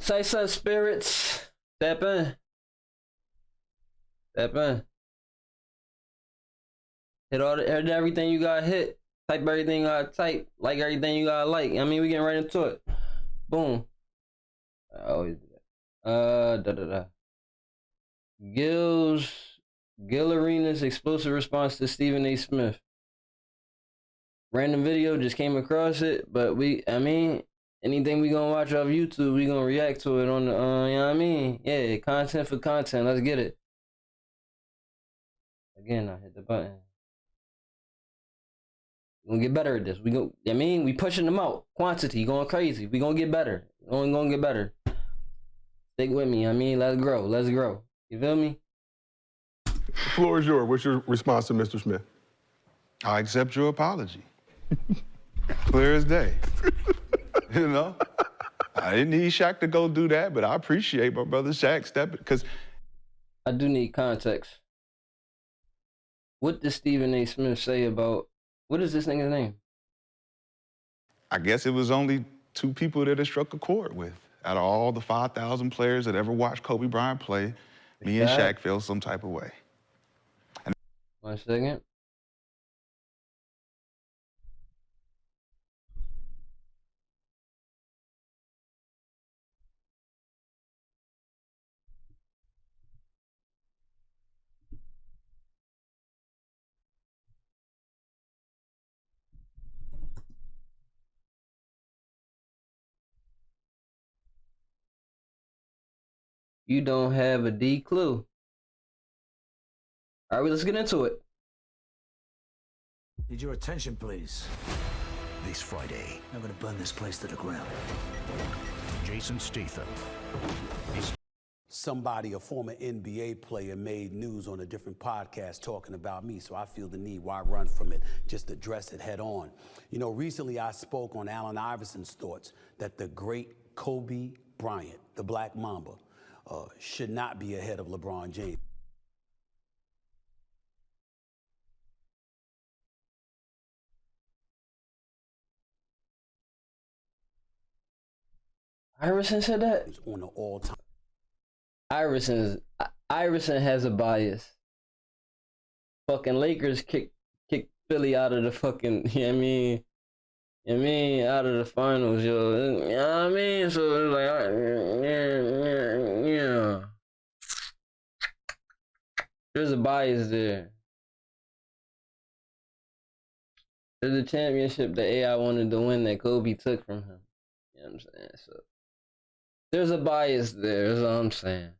Say some spirits. Step in. Step in. Hit everything you gotta hit. Type everything you gotta type. Like everything you gotta like. I mean, we getting right into it. Boom. I always do that. Gil Arenas' explosive response to Stephen A. Smith. Random video, just came across it, but anything we gonna watch off YouTube, we gonna react to it on the, you know what I mean? Yeah, content for content, let's get it. Again, I hit the button. We gonna get better at this. We pushing them out. Quantity, going crazy. We gonna get better. Only gonna get better. Stick with me, let's grow, You feel me? The floor is yours. What's your response to Mr. Smith? I accept your apology. Clear as day. You know? I didn't need Shaq to go do that, but I appreciate my brother Shaq stepping, because I do need context. What did Stephen A. Smith say about, what is this nigga's name? I guess it was only 2 people that it struck a chord with. Out of all the 5,000 players that ever watched Kobe Bryant play, me and Shaq felt some type of way. 1 second. You don't have a D clue. All right, let's get into it. Need your attention, please. This Friday, I'm gonna burn this place to the ground. Jason Statham. Somebody, a former NBA player, made news on a different podcast talking about me, so I feel the need, why run from it, just address it head on. You know, recently I spoke on Allen Iverson's thoughts that the great Kobe Bryant, the Black Mamba, should not be ahead of LeBron James. Iverson said that? On the all-time. Iverson has a bias. Fucking Lakers kick Philly out of the fucking, out of the finals, yo. You know what I mean? So it's like, yeah. There's a bias there. There's a championship that AI wanted to win that Kobe took from him. You know what I'm saying? So there's a bias there, is all I'm saying.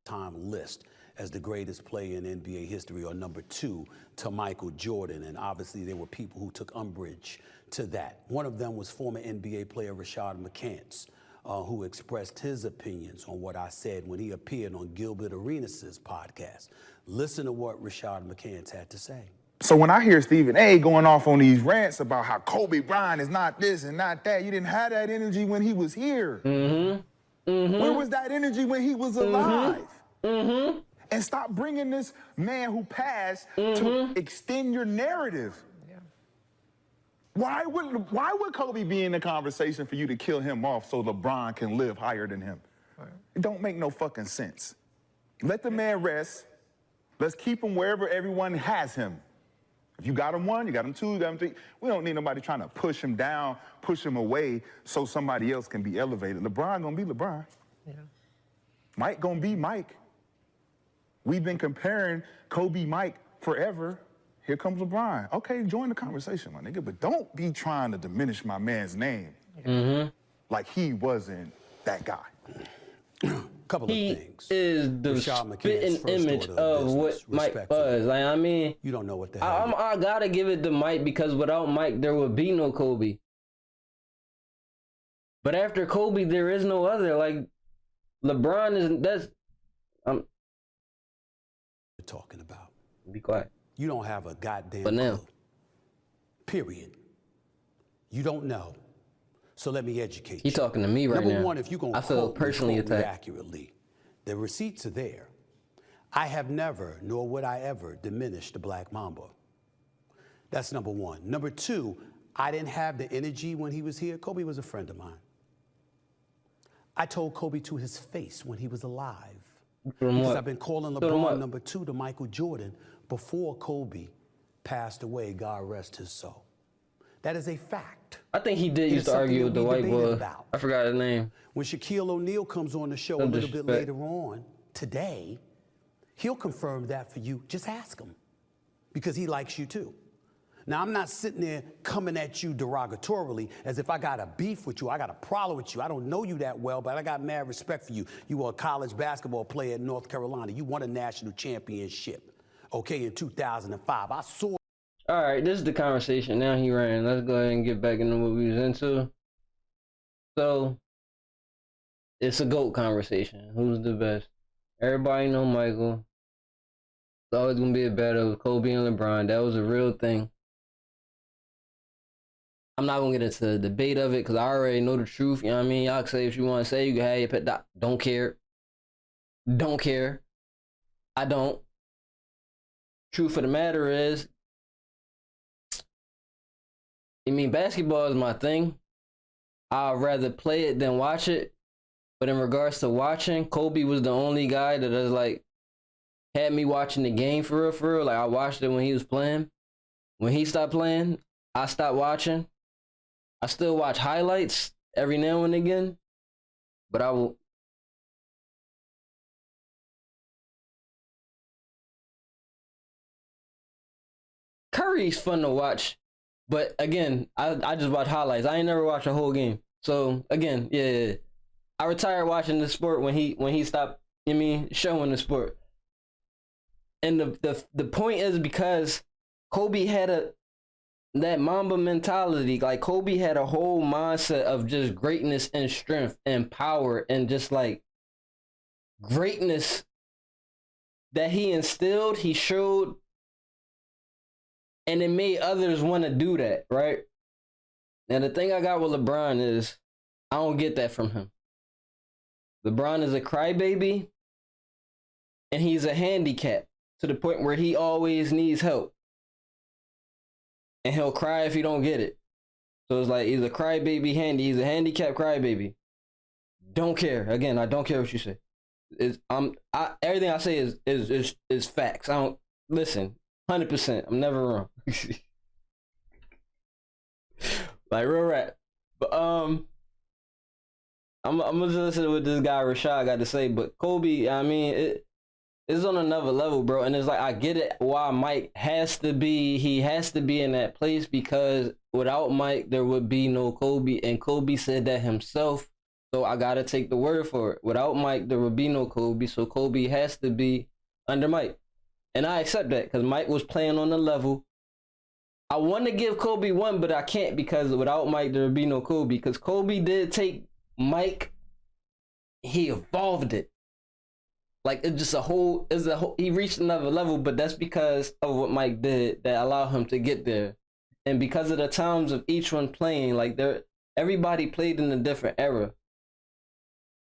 Time list as the greatest player in NBA history, or number 2 to Michael Jordan. And obviously there were people who took umbrage to that. One of them was former NBA player Rashad McCants, who expressed his opinions on what I said when he appeared on Gilbert Arenas' podcast. Listen to what Rashad McCants had to say. So when I hear Stephen A. going off on these rants about how Kobe Bryant is not this and not that, you didn't have that energy when he was here. Where was that energy when he was alive? And stop bringing this man who passed to extend your narrative. Yeah. Why would Kobe be in the conversation for you to kill him off so LeBron can live higher than him? Right. It don't make no fucking sense. Let the man rest. Let's keep him wherever everyone has him. If you got him 1, you got him 2, you got him 3. We don't need nobody trying to push him down, push him away so somebody else can be elevated. LeBron gonna be LeBron. Yeah. Mike gonna be Mike. We've been comparing Kobe, Mike forever. Here comes LeBron. Okay, join the conversation, my nigga, but don't be trying to diminish my man's name like he wasn't that guy. Couple of things. He is the spitting image of what Mike was. Like, you don't know what the hell. I gotta give it to Mike, because without Mike, there would be no Kobe. But after Kobe, there is no other. Like, LeBron is, I'm talking about. Be quiet. You don't have a goddamn clue. Now. Period. You don't know. So let me educate you. He's talking to me right now. Number 1, if you're going to feel personally attacked accurately, the receipts are there. I have never, nor would I ever, diminish the Black Mamba. That's number 1. Number 2, I didn't have the energy when he was here. Kobe was a friend of mine. I told Kobe to his face when he was alive. From Because what? I've been calling Put 'em LeBron up. number 2 to Michael Jordan before Kobe passed away, God rest his soul. That is a fact. I think he did It used is to something argue that with the we white debated boy. about. I forgot his name. When Shaquille O'Neal comes on the show No a little bit disrespect. later on today, he'll confirm that for you. Just ask him, because he likes you too. Now, I'm not sitting there coming at you derogatorily as if I got a beef with you. I got a problem with you. I don't know you that well, but I got mad respect for you. You were a college basketball player at North Carolina. You won a national championship, okay, in 2005. I saw. All right, this is the conversation. Now he ran. Let's go ahead and get back into what we was into. So, it's a GOAT conversation. Who's the best? Everybody know Michael. It's always going to be a battle of Kobe and LeBron. That was a real thing. I'm not going to get into the debate of it because I already know the truth. You know what I mean? Y'all can say what you want to say. You can have your pet. Don't care. Don't care. I don't. Truth of the matter is, I mean, basketball is my thing. I'd rather play it than watch it. But in regards to watching, Kobe was the only guy that has like had me watching the game for real, for real. Like I watched it when he was playing. When he stopped playing, I stopped watching. I still watch highlights every now and again, but I will. Curry's fun to watch, but again, I just watch highlights. I ain't never watched a whole game. So again, yeah. I retired watching the sport when he stopped, you know what I mean, showing the sport. And the point is because Kobe had that Mamba mentality. Like Kobe had a whole mindset of just greatness and strength and power and just like greatness that he instilled, he showed, and it made others want to do that, right? And the thing I got with LeBron is I don't get that from him. LeBron is a crybaby, and he's a handicap to the point where he always needs help. And he'll cry if he don't get it. So it's like he's a crybaby he's a handicapped crybaby. Don't care. Again, I don't care what you say. Everything I say is facts. I don't listen. 100%. I'm never wrong. Like real rap. But I'm gonna just listen to what this guy Rashad got to say. But Kobe, I mean, it's on another level, bro. And it's like I get it why Mike has to be in that place, because without Mike there would be no Kobe, and Kobe said that himself. So I gotta take the word for it. Without Mike there would be no Kobe, so Kobe has to be under Mike. And I accept that because Mike was playing on the level. I want to give Kobe one, but I can't, because without Mike there would be no Kobe, because Kobe did take Mike, he evolved it. Like it's just he reached another level, but that's because of what Mike did that allowed him to get there. And because of the times of each one playing, like everybody played in a different era.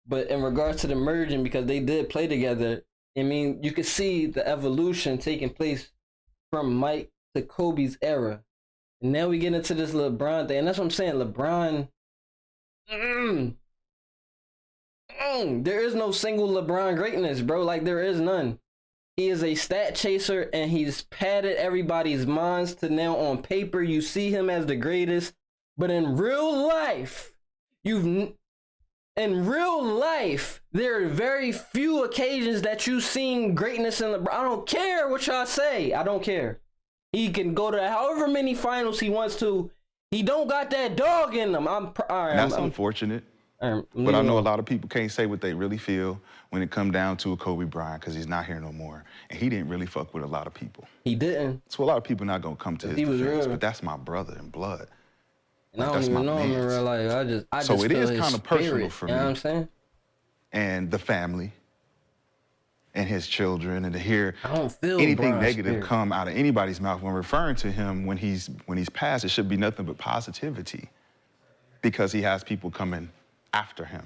But in regards to the merging, because they did play together, I mean, you could see the evolution taking place from Mike to Kobe's era. And now we get into this LeBron thing. And that's what I'm saying. LeBron, there is no single LeBron greatness, bro. Like, there is none. He is a stat chaser, and he's padded everybody's minds to now on paper you see him as the greatest. But in real life, there are very few occasions that you've seen greatness in LeBron. I don't care what y'all say. I don't care. He can go to however many finals he wants to. He don't got that dog in him. All right, That's unfortunate. But I know a lot of people can't say what they really feel when it come down to a Kobe Bryant, because he's not here no more. And he didn't really fuck with a lot of people. He didn't. So a lot of people not going to come to his defense, but that's my brother in blood. And I don't even know him in real life. I just so it feel is kind of personal for me. You know what I'm saying? And the family and his children, and to hear I don't feel anything Bron's negative spirit. come out of anybody's mouth when referring to him when he's passed, it should be nothing but positivity, because he has people coming after him.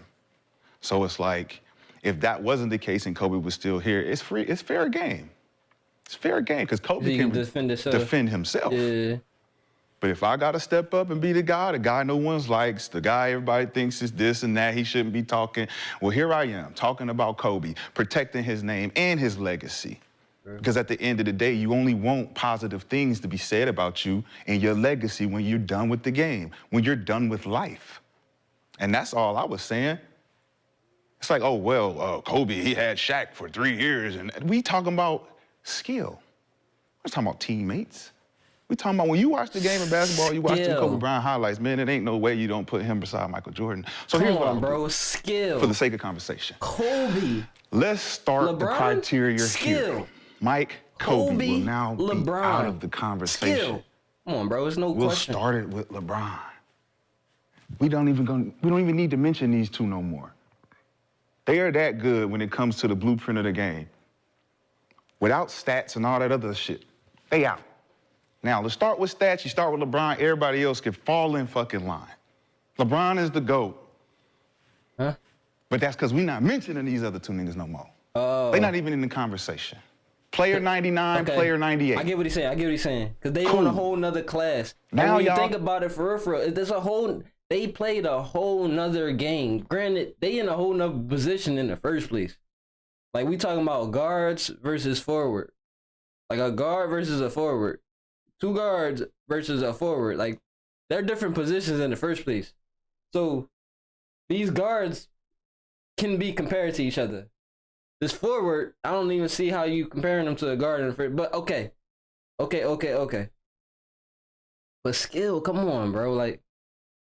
So it's like, if that wasn't the case and Kobe was still here, it's fair game. It's fair game, because Kobe can defend himself. Yeah. But if I got to step up and be the guy no one likes, the guy everybody thinks is this and that, he shouldn't be talking. Well, here I am talking about Kobe, protecting his name and his legacy. Because at the end of the day, you only want positive things to be said about you and your legacy when you're done with the game, when you're done with life. And that's all I was saying. It's like, oh, well, Kobe, he had Shaq for 3 years. And we talking about skill. We're talking about teammates. We talking about when you watch the game of basketball, you watch the Kobe Bryant highlights, man, it ain't no way you don't put him beside Michael Jordan. So here's what I'm bro, skill. For the sake of conversation. Kobe. Let's start the criteria skill. here. Mike, Kobe will now be out of the conversation. Skill. Come on, bro, it's no question. We'll start it with LeBron. We don't even need to mention these two no more. They are that good when it comes to the blueprint of the game. Without stats and all that other shit, they out. Now, let's start with stats. You start with LeBron, everybody else can fall in fucking line. LeBron is the GOAT. Huh? But that's because we're not mentioning these other two niggas no more. They're not even in the conversation. Player 99, player 98. I get what he's saying. Because they on a whole nother class. Now when you think about it for real, there's a whole, they played a whole nother game. Granted, they in a whole nother position in the first place. Like, we talking about guards versus forward. Like, a guard versus a forward. 2 guards versus a forward. Like, they're different positions in the first place. So, these guards can be compared to each other. This forward, I don't even see how you comparing them to a guard in the first. But okay. But skill, come on, bro. Like,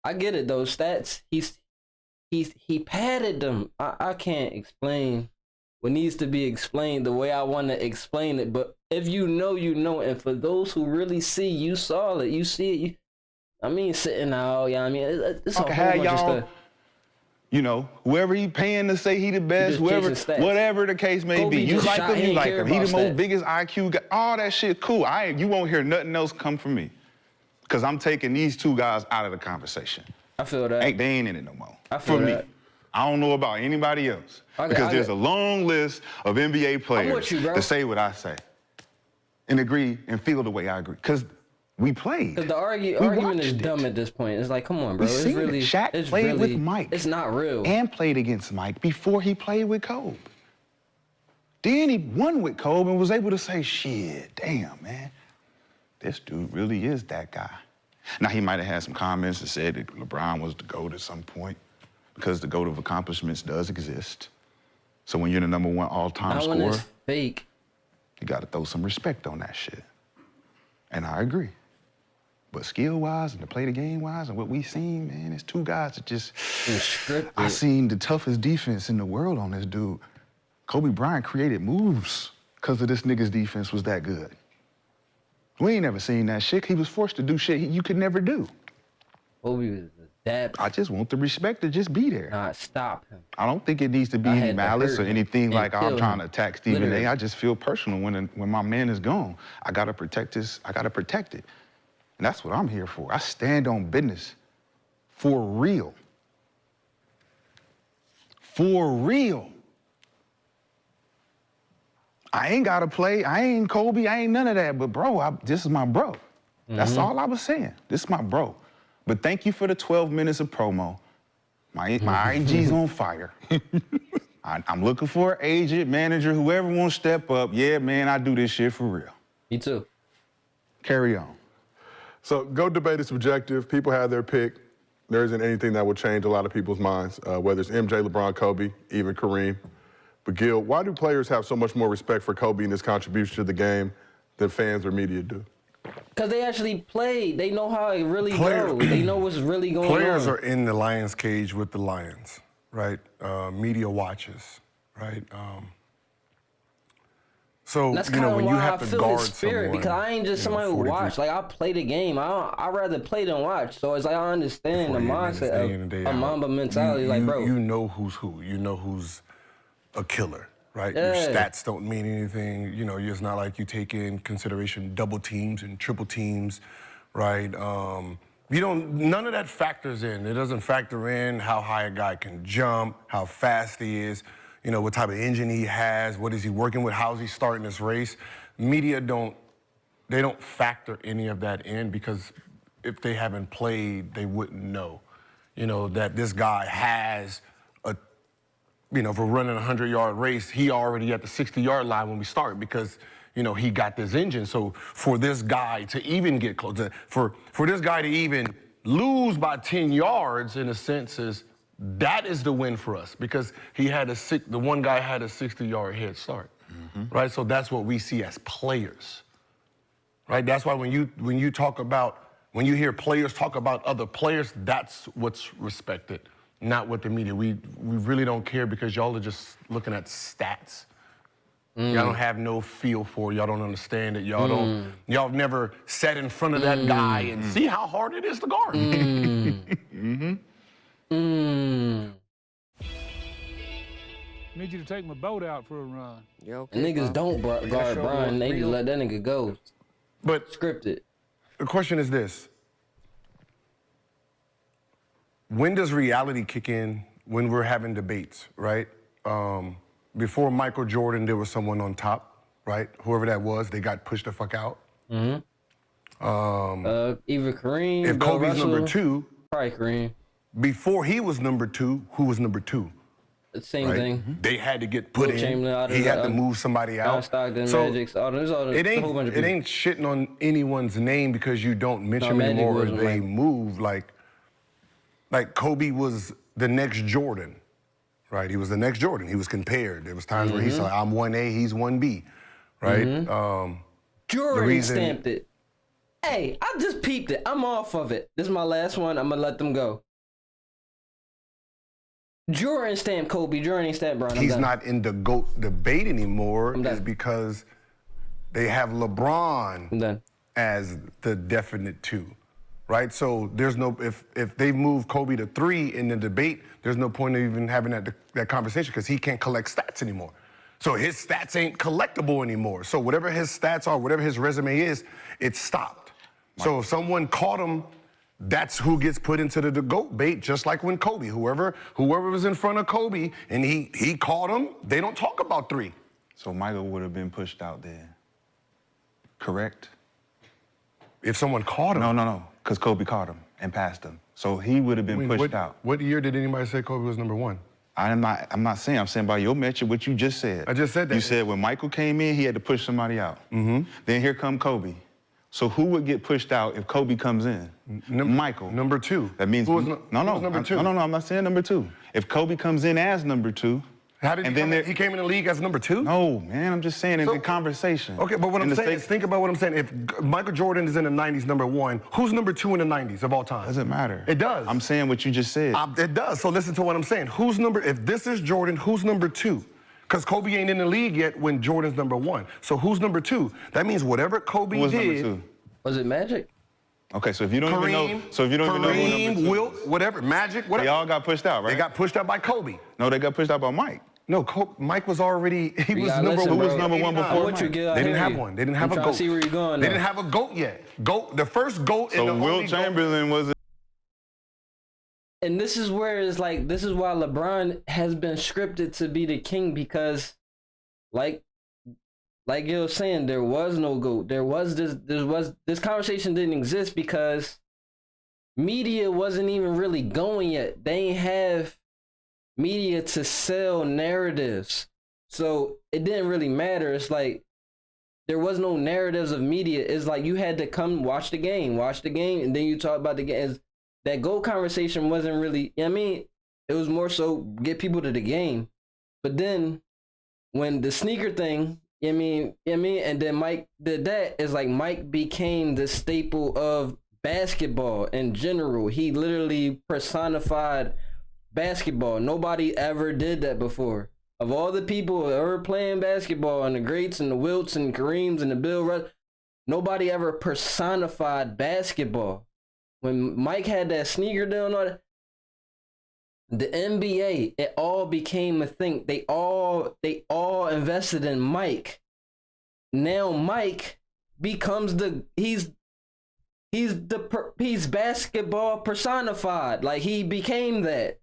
I get it though. Stats, he padded them. I can't explain what needs to be explained the way I want to explain it. But if you know, you know. And for those who really see, you saw it. You see it. Sitting out. Yeah, it's a whole bunch of stuff. You know, whoever he paying to say he the best, whatever the case may be. You like him, you like him. He the most biggest IQ guy. All that shit, cool. You won't hear nothing else come from me. Because I'm taking these 2 guys out of the conversation. I feel that. They ain't in it no more. I feel for that. Me. I don't know about anybody else. Because there's a long list of NBA players that say what I say. And agree and feel the way I agree. Because we played. Because the argument is dumb at this point. It's like, come on, bro. It's really, Shaq played with Mike. It's not real. And played against Mike before he played with Kobe. Then he won with Kobe and was able to say, shit, damn, man. This dude really is that guy. Now, he might have had some comments that said that LeBron was the GOAT at some point because the GOAT of accomplishments does exist. So when you're the #1 all-time scorer, when it's fake. You got to throw some respect on that shit. And I agree. But skill-wise and to play the game-wise and what we seen, man, it's 2 guys that just... I seen the toughest defense in the world on this dude. Kobe Bryant created moves because of this nigga's defense was that good. We ain't never seen that shit. He was forced to do shit you could never do. Kobe was that... I just want the respect to just be there. Nah, stop him. I don't think it needs to be any malice or anything like I'm trying to attack Stephen A. I just feel personal when my man is gone. I gotta protect this. I gotta protect it. And that's what I'm here for. I stand on business. For real. For real. I ain't gotta play. I ain't Kobe. I ain't none of that. But bro, this is my bro. That's all I was saying. This is my bro. But thank you for the 12 minutes of promo. My IG's on fire. I'm looking for an agent, manager, whoever wants to step up. Yeah, man, I do this shit for real. Me too. Carry on. So GOAT debate is subjective. People have their pick. There isn't anything that will change a lot of people's minds, whether it's MJ, LeBron, Kobe, even Kareem. But Gil, why do players have so much more respect for Kobe and his contribution to the game than fans or media do? Because they actually played. They know how it really goes. They know what's really going on. Players are in the lion's cage with the lions, right? Media watches, right? So, that's you know, when you have to guard someone, because I ain't just somebody who watch. Like, I play the game. I'd rather play than watch. So it's like I understand the mindset of a Mamba mentality. Like, bro. You know who's who. You know who's a killer, right? Yeah. Your stats don't mean anything. You know, it's not like you take in consideration double teams and triple teams, right? You don't, none of that factors in. It doesn't factor in how high a guy can jump, how fast he is, you know, what type of engine he has, what is he working with, how's he starting this race. Media don't factor any of that in because if they haven't played, they wouldn't know. You know, that this guy has a, you know, if we're running a 100-yard race, he already at the 60-yard line when we start because, you know, he got this engine. So for this guy to even get close, for this guy to even lose by 10 yards, in a sense, that is the win for us because the one guy had a 60-yard head start, right? So that's what we see as players, right? That's why when you hear players talk about other players, that's what's respected, not what the media. We really don't care because y'all are just looking at stats. Y'all don't have no feel for it. Y'all don't understand it. Y'all never sat in front of that guy and see how hard it is to guard. Need you to take my boat out for a run. Yeah, okay, niggas don't guard Brian. They just let that nigga go. But scripted. The question is this. When does reality kick in when we're having debates, right? Before Michael Jordan, there was someone on top, right? Whoever that was, they got pushed the fuck out. Either Kareem, if Bill Kobe's Russell, number 2, probably Kareem. Before he was number 2, who was number 2? Same thing. They had to get put in. Chamberlain, he had to move somebody out. Stockton, so Magic, it ain't shitting on anyone's name because you don't mention them anymore or they move. Like Kobe was the next Jordan, right? He was the next Jordan. He was compared. There was times where he said, I'm 1A, he's 1B, right? Jordan stamped it. Hey, I just peeped it. I'm off of it. This is my last one. I'm gonna let them go. Jordan stamped Kobe. Jordan ain't stamped Brian. He's not in the GOAT debate anymore. Is because they have LeBron as the definite 2, right? So there's no if they move Kobe to 3 in the debate, there's no point of even having that conversation because he can't collect stats anymore. So his stats ain't collectible anymore. So whatever his stats are, whatever his resume is, it's stopped. So if someone caught him, that's who gets put into the GOAT bait, just like when Kobe, whoever was in front of Kobe and he caught him, they don't talk about 3. So Michael would have been pushed out there, correct? If someone caught him? No, because Kobe caught him and passed him. So he would have been pushed out. What year did anybody say Kobe was number 1? I'm not saying by your metric, what you just said. I just said that. You said when Michael came in, he had to push somebody out. Then here come Kobe. So who would get pushed out if Kobe comes in? Michael. Number 2. That means number 2? No, I'm not saying number 2. If Kobe comes in as number 2, how did he came in the league as number 2? No, man, I'm just saying in the conversation. Okay, but what I'm saying is think about what I'm saying. If Michael Jordan is in the 90s, number 1, who's number 2 in the 90s of all time? Doesn't matter. It does. I'm saying what you just said. It does. So listen to what I'm saying. If this is Jordan, who's number 2? Because Kobe ain't in the league yet when Jordan's number 1. So who's number 2? That means whatever Kobe Who was did. Number 2? Was it Magic? Okay, so if you don't even know, who number 2, Wilt, whatever, Magic, whatever. They all got pushed out, right? They got pushed out by Kobe. No, they got pushed out by Mike. No, Mike was already. He was number 1. Who was number 1 before Mike? They didn't have one. They didn't have a GOAT. See where you're going. They didn't have a GOAT yet. The first GOAT in the Wilt Chamberlain was. And this is where it's like this is why LeBron has been scripted to be the king because, like you were saying, there was no GOAT. This conversation didn't exist because media wasn't even really going yet. They ain't have media to sell narratives. So it didn't really matter. It's like there was no narratives of media. It's like you had to come watch the game, and then you talk about the game. That GOAT conversation wasn't really, I mean, it was more so get people to the game. But then when the sneaker thing, and then Mike did that, it's like Mike became the staple of basketball in general. He literally personified basketball. Nobody ever did that before. Of all the people ever playing basketball and the greats and the Wilts and Kareems and the Bill Russ, nobody ever personified basketball. When Mike had that sneaker deal and all that, the NBA, it all became a thing. They all invested in Mike. Now Mike becomes he's basketball personified. Like he became that.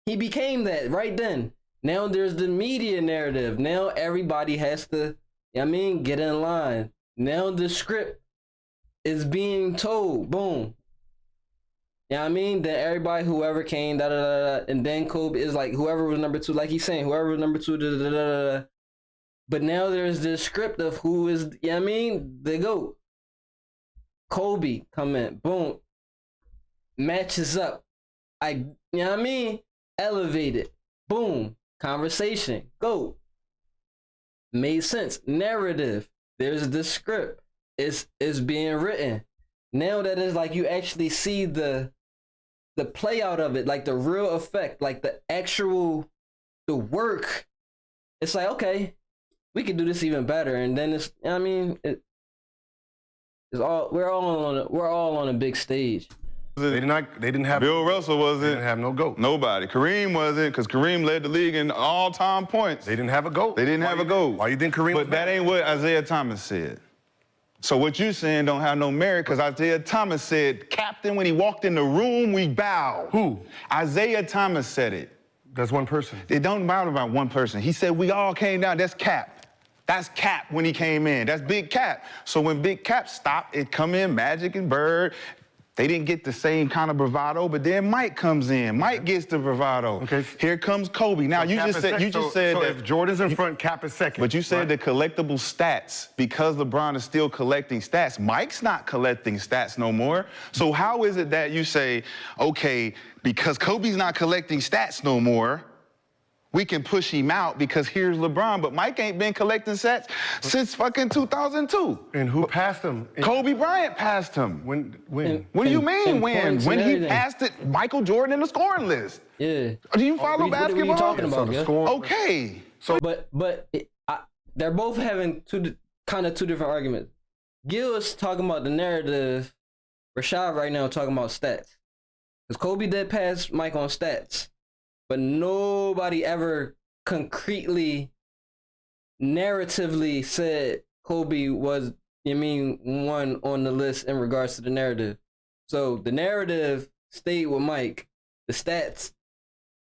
He became that right then. Now there's the media narrative. Now everybody has to, get in line. Now the script is being told, boom. You know what I mean? Then everybody, whoever came, and then Kobe is like, whoever was number 2, like he's saying, whoever was number 2, But now there's this script of who is, you know what I mean? The GOAT. Kobe come in, boom. Matches up. You know what I mean? Elevated. Boom. Conversation. GOAT. Made sense. Narrative. There's the script. It's being written. Now that is like you actually see the play out of it, like the real effect, like the work. It's like, okay, we can do this even better. And then it's, you know what I mean, we're all on a big stage. They didn't have Bill Russell wasn't. They didn't have no GOAT. Nobody. Kareem wasn't, because Kareem led the league in all-time points. They didn't have a GOAT. They didn't have a GOAT. Why you think Kareem? But that ain't what Isaiah Thomas said. So what you saying don't have no merit, because Isaiah Thomas said, Captain, when he walked in the room, we bowed. Who? Isaiah Thomas said it. That's one person. It don't matter about one person. He said we all came down. That's Cap. That's Cap when he came in. That's Big Cap. So when Big Cap stopped, it come in Magic and Bird. They didn't get the same kind of bravado, but then Mike comes in. Mike gets the bravado. Okay. Here comes Kobe. Now, So you Cap just is said, second. that if Jordan's in front, Cap is second. But you said right? the collectible stats, because LeBron is still collecting stats. Mike's not collecting stats no more. So how is it that you say, okay, because Kobe's not collecting stats no more, we can push him out because here's LeBron, but Mike ain't been collecting stats since fucking 2002. And who passed him? Kobe Bryant passed him. When? What do you mean when? points When and he everything. passed it, Michael Jordan in the scoring list. Yeah. Do you follow What are you basketball? talking about, the yeah? score. Okay. So, they're both having two different arguments. Gil is talking about the narrative. Rashad right now talking about stats. Because Kobe did pass Mike on stats, but nobody ever concretely, narratively said Kobe was, one on the list in regards to the narrative. So the narrative stayed with Mike. The stats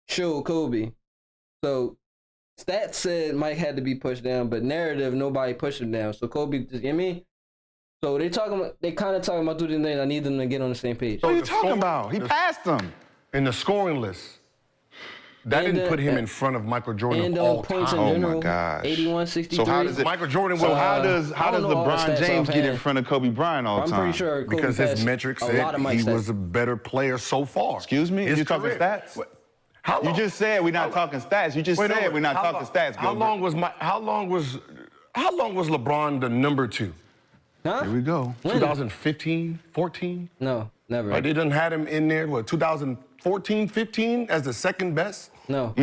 showed Kobe. So stats said Mike had to be pushed down, but narrative, nobody pushed him down. So Kobe, So they kind of talking about two different things. I need them to get on the same page. What are you talking about? He passed them. In the scoring list. That And didn't put him in front of Michael Jordan And of all points time. in Oh, my general, gosh. 81, 63. So how does it? Michael Jordan So was. how does I don't know all the LeBron stats James get in offhand. front of Kobe Bryant all the I'm time? pretty sure Kobe Because his passed metrics a said lot of Mike's he stats. was a better player so far. Excuse me? His You talking career. stats? How long? You just said we're not talking stats. You just Wait, no, said we're not how talking long- stats. How long was LeBron the number 2? Huh? Here we go. 2015, 14? No, never. Right, they done had him in there, 2014, 15 as the second best? No.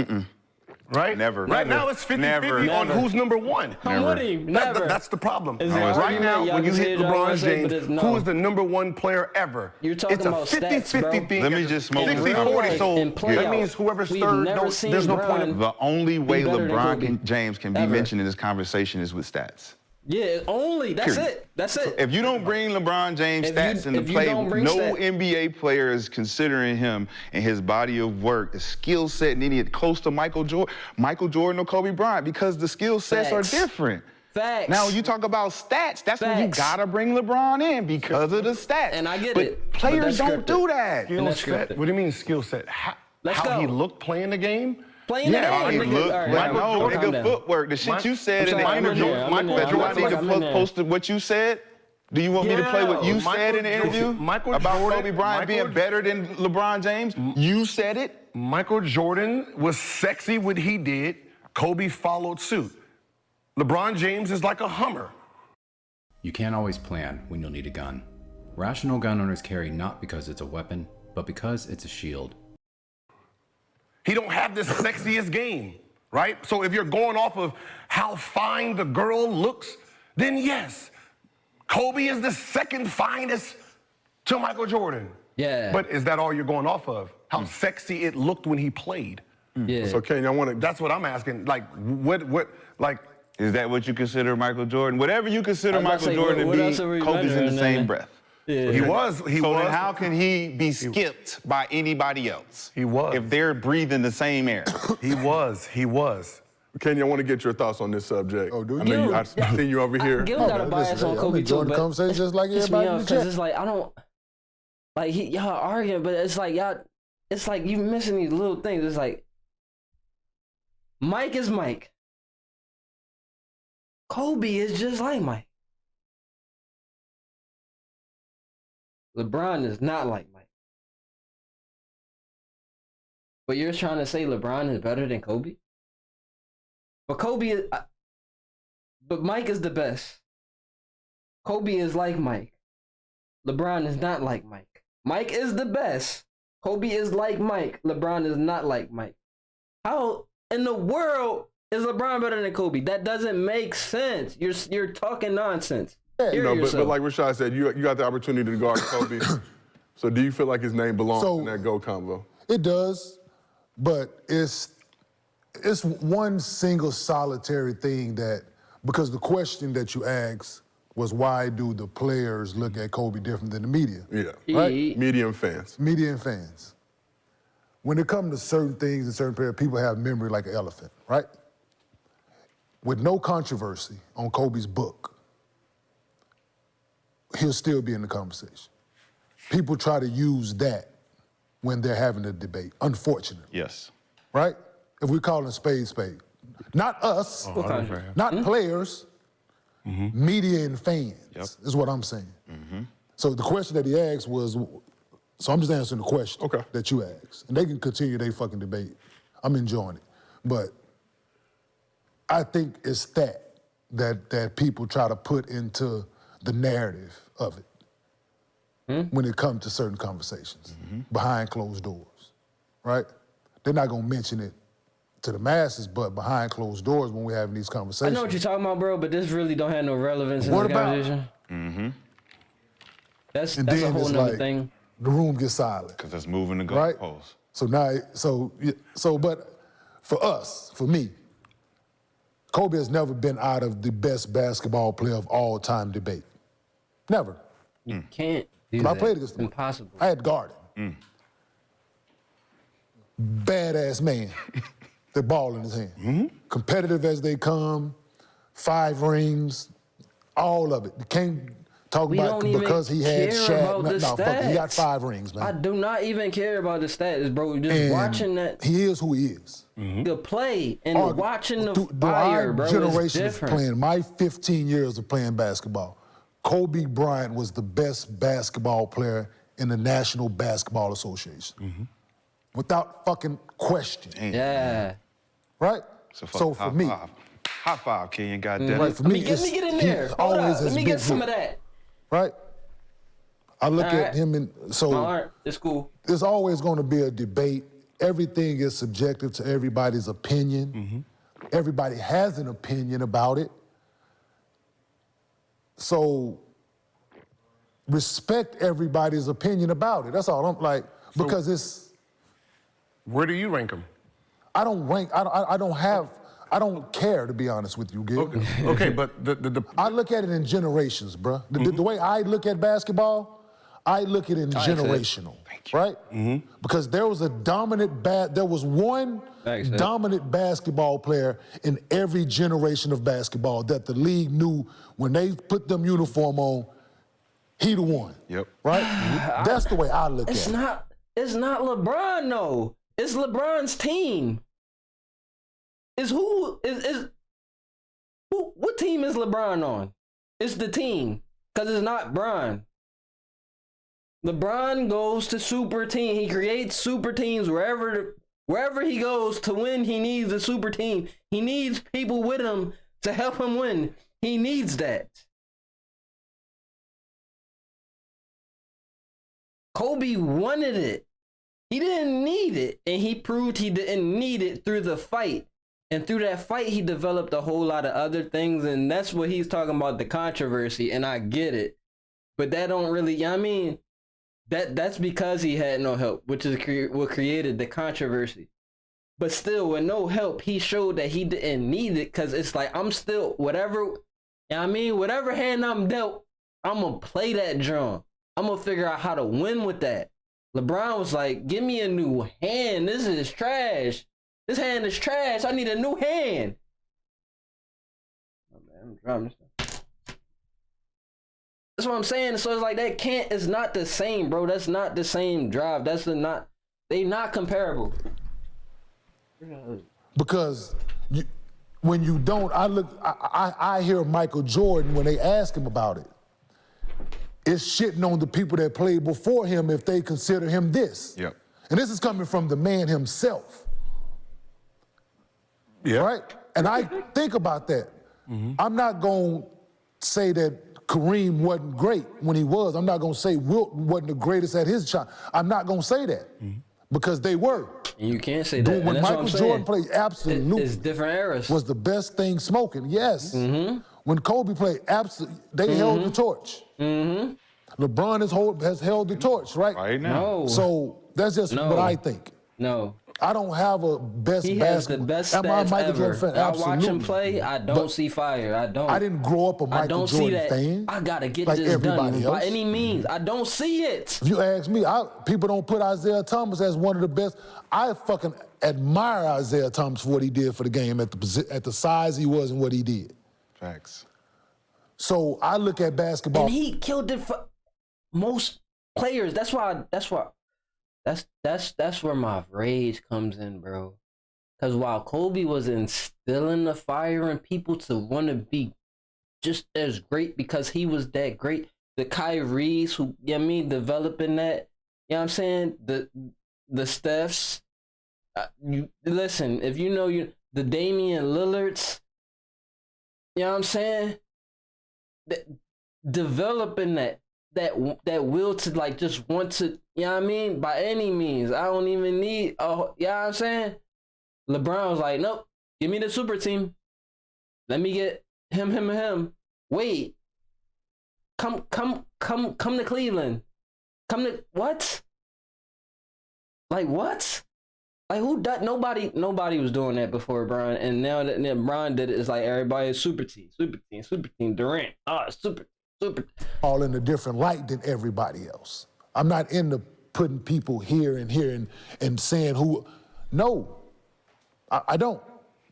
Right? Never. Right Never. now it's 50-50 Never. on Never. who's number 1. I'm with him. Never. That's the problem. Is there No, an it's Right now, argument? when you Y'all hit can say it, y'all LeBron wanna say, James, but it's no. who is the number 1 player ever? You're talking it's a about 50-50 stats, bro. thing. Let me just smoke In this real conversation. life, So in that playoff, means whoever's we've third, never seen there's no point LeBron of. The only way better than LeBron Kobe. James can be Ever. mentioned in this conversation is with stats. Yeah, only. That's Period. it. That's it. If you don't bring LeBron James If you- stats into if you play, don't bring no stats- NBA player is considering him and his body of work, the skill set, and any close to Michael Jordan or Kobe Bryant, because the skill sets Facts. are different. Facts. Now, you talk about stats, that's when you Facts. gotta bring LeBron in because of the stats. And I get but it, but players that's don't scripted. do that. Skill that's set? scripted. What do you mean skill set? Let's how go. he looked playing the game? Playing the Yeah, game, he nigga. looked, All right, but all right, no, calm nigga, down. footwork. The shit you said in the I'm in interview. there, I'm in there, Do I I'm need in to there. post what you said? Do you want me to play what you said in the interview Michael about Jordan- Kobe Bryant being better than LeBron James? You said it. Michael Jordan was sexy what he did. Kobe followed suit. LeBron James is like a Hummer. You can't always plan when you'll need a gun. Rational gun owners carry not because it's a weapon, but because it's a shield. He don't have the sexiest game, right? So if you're going off of how fine the girl looks, then yes, Kobe is the second finest to Michael Jordan. Yeah. But is that all you're going off of? How sexy it looked when he played? Yeah. So, Kane, I want to. That's what I'm asking. Like, like, Is that what you consider Michael Jordan? Whatever you consider I was about Michael to say, Jordan what else to are we be, Kobe's in the measuring same then? breath. Yeah. he was. So then how can he be skipped by anybody else? He was. If they're breathing the same air. He was. Kenny, I want to get your thoughts on this subject. Oh, do you? I know I've seen you over here. Gil got a bias on Kobe too, the but conversation just like everybody in the because chat. it's like I don't like y'all arguing, but it's like y'all. It's like you missing these little things. It's like Mike is Mike. Kobe is just like Mike. LeBron is not like Mike. But you're trying to say LeBron is better than Kobe? But but Mike is the best. Kobe is like Mike. LeBron is not like Mike. Mike is the best. Kobe is like Mike. LeBron is not like Mike. How in the world is LeBron better than Kobe? That doesn't make sense. You're talking nonsense. But like Rashad said, you got the opportunity to guard Kobe. So do you feel like his name belongs in that GOAT combo? It does, but it's one single solitary thing that, because the question that you asked was why do the players look at Kobe different than the media? Yeah, right? Media and fans. Media and fans. When it comes to certain things and certain players, people have memory like an elephant, right? With no controversy on Kobe's book, he'll still be in the conversation. People try to use that when they're having a debate, unfortunately. Yes. Right? If we call it spade. Not us, not players, media and fans is what I'm saying. So the question that he asked was, so I'm just answering the question that you asked. And they can continue their fucking debate. I'm enjoying it. But I think it's that people try to put into the narrative of it when it comes to certain conversations behind closed doors, right? They're not gonna mention it to the masses, but behind closed doors when we're having these conversations. I know what you're talking about, bro, but this really don't have no relevance in What the about- conversation. That's And a then whole it's nother like, thing. the room gets silent. Because that's moving the Right? goalposts. So now, but for us, for me, Kobe has never been out of the best basketball player of all time debate. Never. You can't do But I that. played against him. Impossible. I had guarded. Badass man. The ball in his hand. Competitive as they come, 5 rings, all of it. You can't talk We about don't even because he had care Shaq. about the Fuck it. He got stats. 5 rings, man. I do not even care about the stats, bro. Just And watching that, he is who he is. the play and Our- watching the through fire, our bro, is generation of different. playing, my 15 years of playing basketball, Kobe Bryant was the best basketball player in the National Basketball Association. Without fucking question. Yeah. Right? So for me, high five, Kenyon, goddamn. right, for Let me, me get in there. Hold always up. has Let me been get some good. of that. Right? I look All at right. him and so All right, it's cool. there's always going to be a debate. Everything is subjective to everybody's opinion. Everybody has an opinion about it. So respect everybody's opinion about it. That's all I'm like, because it's, Where do you rank him? I don't rank, I don't care, to be honest with you, Gil. Okay, but the I look at it in generations, bro. The way I look at basketball, I look at it in generational, right? Because there was one Thanks, Ed. dominant basketball player in every generation of basketball that the league knew when they put them uniform on, he the one. Yep. Right? That's the way I look at it. It's not LeBron, though. It's LeBron's team. What team is LeBron on? It's the team, because it's not Bron. LeBron goes to super team. He creates super teams wherever he goes to win. He needs a super team. He needs people with him to help him win. He needs that. Kobe wanted it. He didn't need it, and he proved he didn't need it through the fight. And through that fight, he developed a whole lot of other things, and that's what he's talking about, the controversy, and I get it. But that don't really, I mean, that's because he had no help, which is what created the controversy. But still, with no help, he showed that he didn't need it, because it's like, I'm still, whatever hand I'm dealt, I'm going to play that drum. I'm going to figure out how to win with that. LeBron was like, give me a new hand. This is trash. This hand is trash. I need a new hand. I'm driving. That's what I'm saying. So it's like it's not the same, bro. That's not the same drive. They not comparable. Because when you don't, I hear Michael Jordan when they ask him about it. It's shitting on the people that played before him if they consider him this. Yep. And this is coming from the man himself. Yeah. Right? And I think about that. I'm not going to say that Kareem wasn't great when he was. I'm not going to say Wilt wasn't the greatest at his time. I'm not going to say that because they were. And you can't say that. When and that's Michael what I'm Jordan saying. played, absolutely. It's different eras. Was the best thing smoking, yes. When Kobe played, absolutely, they held the torch. LeBron has held the torch, right? Right now. No. So that's just what I think. No. I don't have a best He basketball. has the best Am I a stats Michael ever. Jordan fan? I Absolutely. watch him play. I don't see fire. I don't. I didn't grow up a Michael Jordan fan. I gotta get like this everybody done else. by any means. I don't see it. If you ask me, people don't put Isaiah Thomas as one of the best. I fucking admire Isaiah Thomas for what he did for the game at the size he was and what he did. Facts. So I look at basketball. And he killed it for most players. That's where my rage comes in, bro. Because while Kobe was instilling the fire in people to want to be just as great because he was that great, the Kyries who, developing that, you know what I'm saying? The Stephs, listen, if you know the Damian Lillards, you know what I'm saying? Developing that will to like just want to, you know what I mean? By any means. I don't even need, you know what I'm saying? LeBron was like, nope, give me the super team. Let me get him. Wait. Come to Cleveland. Come to, what? Like, what? Like, who done? Nobody was doing that before Brian, and now that Brian did it, it's like everybody is super team, Durant, super. All in a different light than everybody else. I'm not into putting people here and saying who. No, I don't.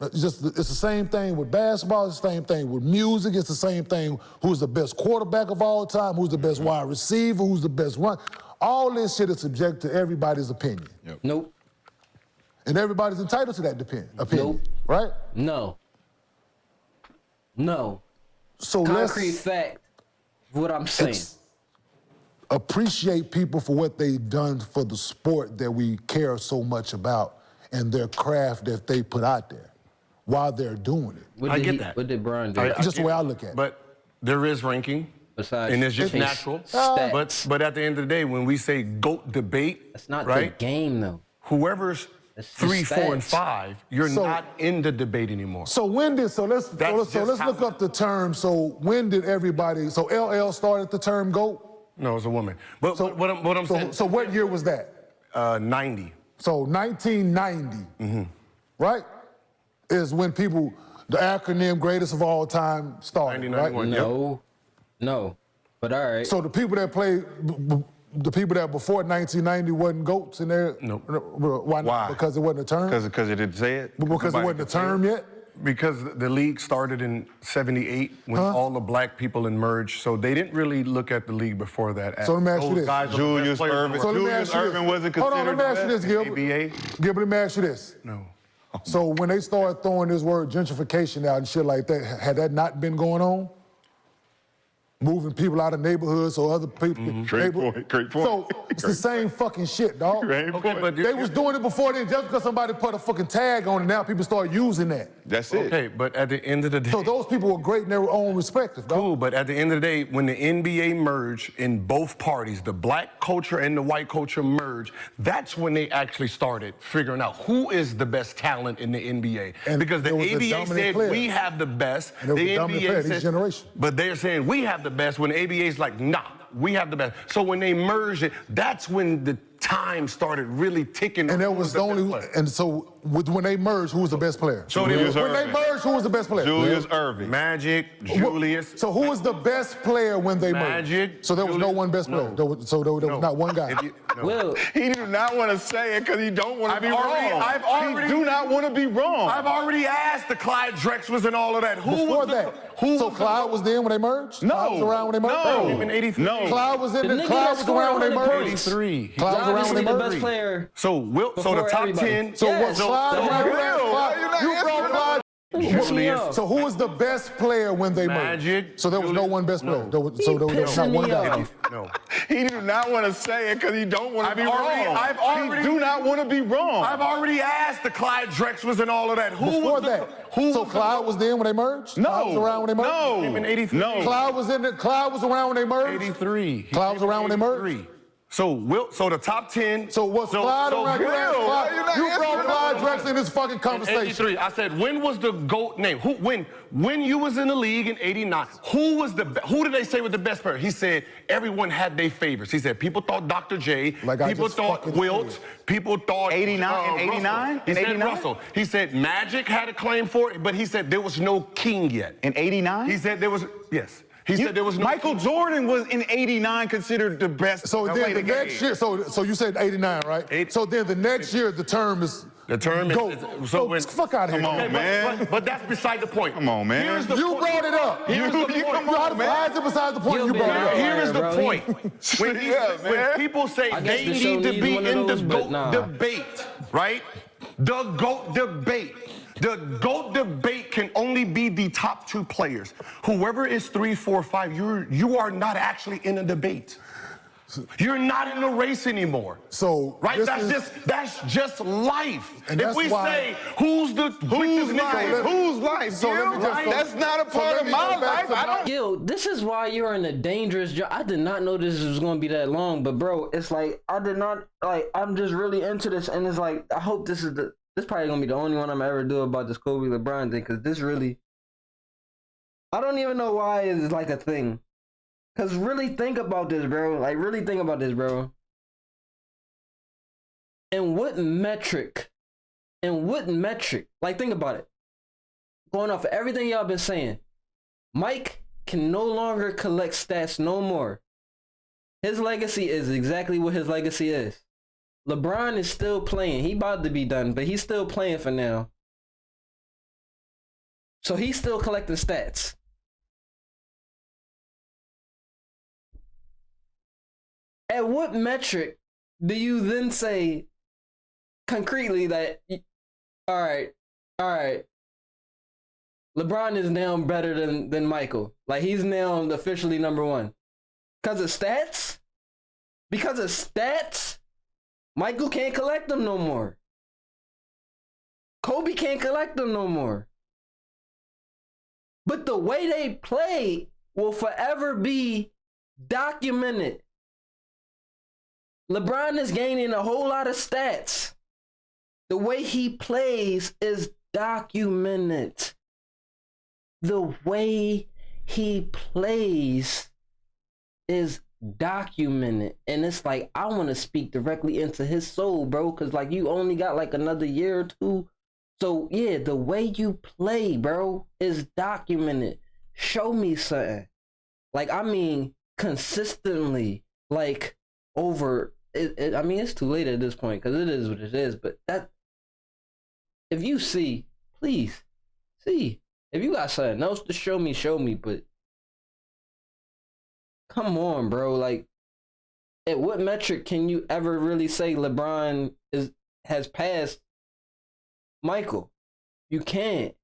It's the same thing with basketball. It's the same thing with music. It's the same thing. Who's the best quarterback of all time? Who's the best wide receiver? Who's the best run? All this shit is subject to everybody's opinion. Yep. Nope. And everybody's entitled to that opinion. Nope. Right? No. So concrete fact. What I'm saying. Appreciate people for what they've done for the sport that we care so much about and their craft that they put out there while they're doing it. I get that. What did Brian do? Just the way I look at it. But there is ranking. Besides, and it's just natural. But at the end of the day, when we say GOAT debate, that's not right? the game though. Whoever's 3, 4, and 5, you're not in the debate anymore. So let's look up the term. So when did everybody? So LL started the term GOAT. No, it's a woman. But what I'm saying. So what year was that? 90. So 1990, right? Is when the acronym greatest of all time started, right? No, but all right. So the people that played, the people that before 1990 wasn't GOATs in there? No. Why not? Because it wasn't a term? Because it didn't say it? Because it wasn't a term yet? Because the league started in 78 when all the black people emerged, so they didn't really look at the league before that. So let me ask you this. Julius Erving wasn't considered. Hold on, let me ask you this, Gilbert. ABA? Gilbert, let me ask you this. No. So when they started throwing this word gentrification out and shit like that, had that not been going on? Moving people out of neighborhoods so other people. Great point. So it's the same fucking shit, dog. Okay, but they was doing it before then. Just because somebody put a fucking tag on it, now people start using that. That's it. Okay, but at the end of the day. So those people were great in their own respective, dog. Cool, but at the end of the day, when the NBA merged in both parties, the black culture and the white culture merged, that's when they actually started figuring out who is the best talent in the NBA. And because the ABA said player. we have the best. And the NBA said, generation. But they're saying we have the best when the ABA's like, nah, we have the best. So when they merged it, that's when the time started really ticking. And that was the only. And so when they merged, who was the best player? Julius When they Erving. merged, who was the best player? Julius Erving. Magic, Julius. So who was the best player when they Magic, merged? So there was no one best player. There was not one guy. Will, He do not want to say it because he don't want to be wrong. He do not want to be wrong. I've already asked the Clyde Drexlers and all of that. Before that. So Clyde was there when they merged? No. Clyde was around when they merged? No. In 83. No. Clyde was in The the nigga Clyde that was scored around when they 100 merged. points. 83. Clyde was around when obviously they the merged. best player. So the Before top everybody. 10. So Yes. what Clyde So around? Will, You brought Clyde. Julius. So who was the best player when they merged? Magic, So there was no one best player. No. There was not one guy. No. He do not want to say it because he don't want to be wrong. He do not want to be wrong. I've already asked the Clyde Drexlers and all of that. Before that. So Clyde was there when they merged? No. Clyde was around when they merged? No. In 83. No. Clyde was around when they merged? 83. Clyde was around when they merged? So the top 10. So was Clyde around? You asked Clyde. You brought Clyde Drexler in this fucking conversation. 83. I said, when was the GOAT name? When you was in the league in 89, who did they say was the best player? He said everyone had their favorites. He said people thought Dr. J, people thought Wilt, people thought 89 in 89? He said Russell. He said Magic had a claim for it, but he said there was no king yet. In 89? He said there was, yes. He said there was no Michael Jordan was in 89 considered the best. So then the next year, so you said 89, right? So then the next year the term is GOAT. So fuck out of here. Come on, man. But that's beside the point. Come on, man. You brought it up. Here's the point. Why is it beside the point? You brought it up. Here is the point. When people say they need to be in the GOAT debate, right? The GOAT debate. The GOAT debate can only be the top 2 players. Whoever is 3, 4, 5, you are not actually in a debate. You're not in the race anymore. So right, that's just life. And if we say who's life? So that's not a part of my life. Gil, this is why you're in a dangerous job. I did not know this was going to be that long, but bro, it's like I'm just really into this, and it's like I hope this probably gonna be the only one I'm ever do about this Kobe LeBron thing, because this really, I don't even know why it's like a thing. Cause really think about this, bro. Like really think about this, bro. And what metric? Like think about it. Going off of everything y'all been saying, Mike can no longer collect stats no more. His legacy is exactly what his legacy is. LeBron is still playing. He about to be done, but he's still playing for now. So he's still collecting stats. At what metric do you then say concretely that, all right, LeBron is now better than Michael? Like he's now officially number 1. Because of stats? Because of stats? Michael can't collect them no more. Kobe can't collect them no more. But the way they play will forever be documented. LeBron is gaining a whole lot of stats. The way he plays is documented. The way he plays is documented. And it's like, I want to speak directly into his soul, bro, because like you only got like another year or 2. So yeah, the way you play, bro, is documented. Show me something. Like, I mean, consistently, like over I mean, it's too late at this point because it is what it is. But that, if you see, please see. If you got something else to show me. But come on, bro. Like, at what metric can you ever really say LeBron has passed Michael? You can't.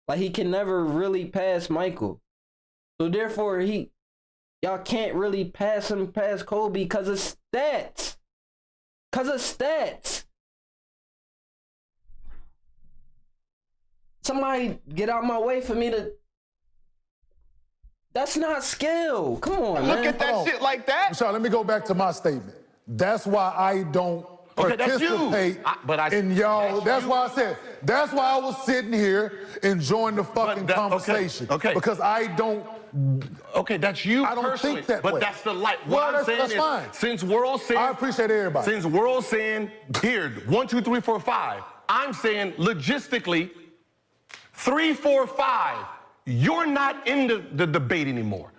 Like, he can never really pass Michael. So therefore, y'all can't really pass him past Kobe because of stats. Somebody get out my way for me to. That's not skill. Come on, man. Look at that shit like that. Rashad, let me go back to my statement. That's why I don't Okay, that's you. participate in y'all. That's why I said, that's why I was sitting here enjoying the fucking conversation. Okay. Because I don't. Okay, that's you. I don't personally, think that but way. that's the light. Well, What I'm saying that's is, fine. since we're all saying, I appreciate everybody. Since we're all saying, here, 1, 2, 3, 4, 5. I'm saying logistically, 3, 4, 5. You're not in the debate anymore.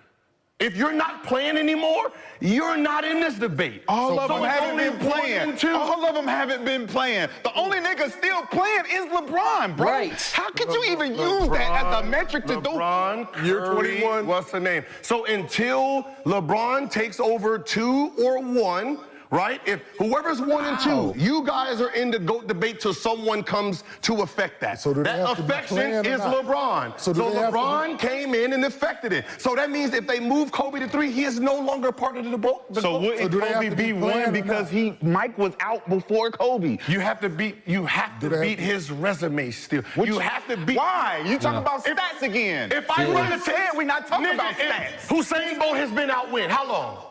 If you're not playing anymore, you're not in this debate. All of them haven't been one playing. and two. All of them haven't been playing. The only nigga still playing is LeBron, bro. Right. How could you even use that as a metric to do? LeBron, Curry, Year 21. What's the name? So until LeBron takes over 2 or 1, right? If whoever's 1 and 2, you guys are in the GOAT debate till someone comes to affect that. So do they that have to be affection playing or is not? LeBron. So So, do they have to LeBron came in and affected it. So that means if they move Kobe to 3, he is no longer part of the GOAT. So wouldn't do they have Kobe to be be playing one or because not? Mike was out before Kobe? You have to beat his resume still. You have to beat. Why? You talking about stats again? If I run the we're not talking about stats. Hussein Bolt has been out when? How long?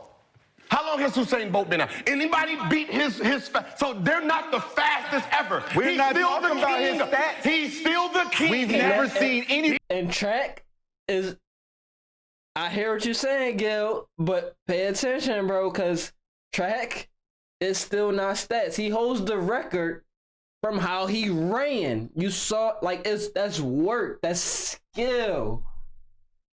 How long has Hussein Bolt been out? Anybody beat his so they're not the fastest ever. We're not talking about his stats. He's still the king. We've never seen any. And track is, I hear what you're saying, Gil, but pay attention, bro, because track is still not stats. He holds the record from how he ran. You saw, like, that's work, that's skill.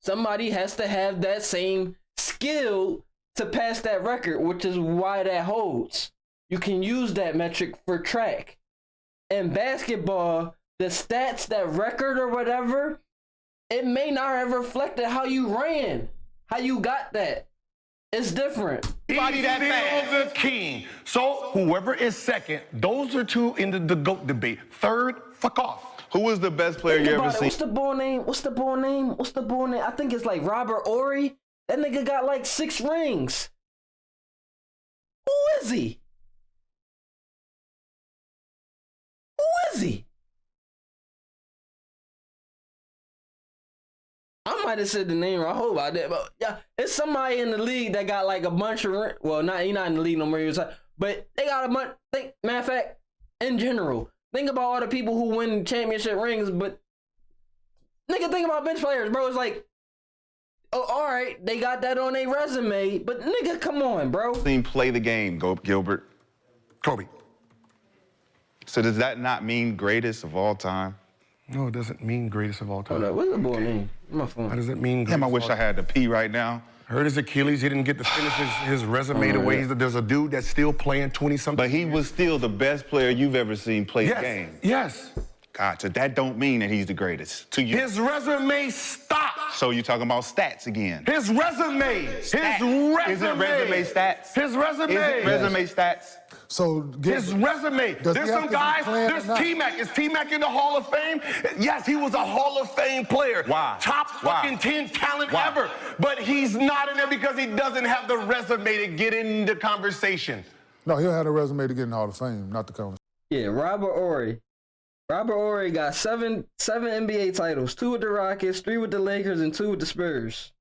Somebody has to have that same skill to pass that record, which is why that holds. You can use that metric for track. In basketball, the stats, that record or whatever, it may not have reflected how you ran, how you got that. It's different. He's still the king. So whoever is second, those are 2 in the GOAT debate. Third, fuck off. Who was the best player you ever seen? What's the boy name? I think it's like Robert Ory. That nigga got like 6 rings. Who is he? I might have said the name wrong. I hope I did, but yeah, it's somebody in the league that got like a bunch of rings. Well, he's not in the league no more. But they got a bunch. Matter of fact, in general, think about all the people who win championship rings. But nigga, think about bench players, bro. It's like, oh, all right, they got that on their resume, but nigga, come on, bro. Play the game, Gilbert. Kobe. So does that not mean greatest of all time? No, it doesn't mean greatest of all time. Hold up, what's the boy name? My phone. How does it mean greatest? Damn, I wish I had to pee right now. Hurt his Achilles. He didn't get to finish his resume the way there's a dude that's still playing 20-something. But he was still the best player you've ever seen play the game. Yes. God, so that don't mean that he's the greatest to you. His resume stopped. So you're talking about stats again. His resume. Stats. His resume. Isn't resume stats? His resume. Isn't resume stats? So his resume. There's some guys. There's T-Mac. Is T-Mac in the Hall of Fame? Yes, he was a Hall of Fame player. Why? Top fucking 10 talent ever. But he's not in there because he doesn't have the resume to get in the conversation. No, he'll have a resume to get in the Hall of Fame, not the conversation. Yeah, Robert Ory. Robert Ory got seven NBA titles, 2 with the Rockets, 3 with the Lakers, and 2 with the Spurs.